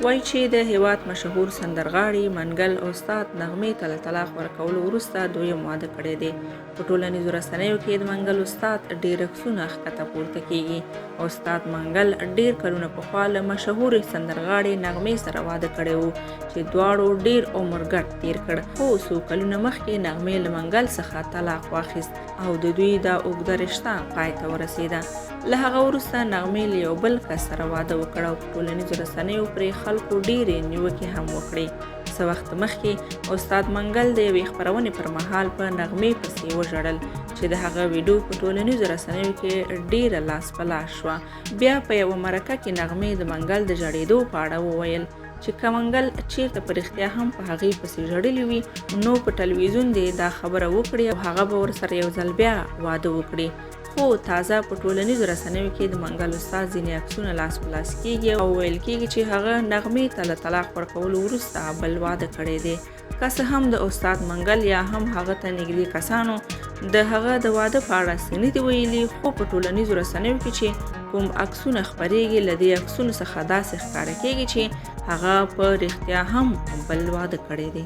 وایي چې د هیواد مشهور سندرغاړي منګل استاد نغمې ته له طلاق ورکولو وروسته دویم واده کړی دی. په ټولنیزو رسنیو کې د منګل استاد ډېر عکسونه ښکته پورته کیږي. استاد منګل ډېر کلونه پخوا له مشهورې سندرغاړې نغمې سره واده کړی و چې دواړو ډېر عمر ګډ تیر کړ، خو څو کلونه مخکې نغمې له منګل څخه طلاق واخیست او د دوی دا اوږده رشته پای ته ورسېده. له هغه وروسته نغمې له یو بل کس سره واده وکړ او په ټولنیزو رسنیو پرې خلکو ډېرې نیوکې هم وکړې. څه وخت مخکې استاد منګل د یوې خپرونې پر مهال په نغمې پسې وژړل چې د هغه ویډیو په ټولنیزو رسنیو کې ډېره لاس په لاس شوه. بیا په یوه مرکه کې نغمې د منګل د ژړېدو په اړه وویل چې که منګل چیرته په رښتیا هم په هغې پسې ژړلي وي نو په ټلویزیون دې دا خبره وکړي او هغه به ورسره یو ځل بیا واده وکړي. خو تازه په ټولنیزو رسنیو کې د منګل استاد ځینې عکسونه لاس په لاس کیږي او ویل کیږي چې هغه نغمې ته له طلاق ورکولو وروسته بل واده کړی دی. که څه هم د استاد منګل یا هم هغه ته نږدې کسانو د هغه د واده په اړه څه نه دي ویلي، خو په ټولنیزو رسنیو کې چې کوم عکسونه خپریږي له دې عکسونو څخه داسې ښکاره کیږي چې هغه په رښتیا هم بل واده کړی دی.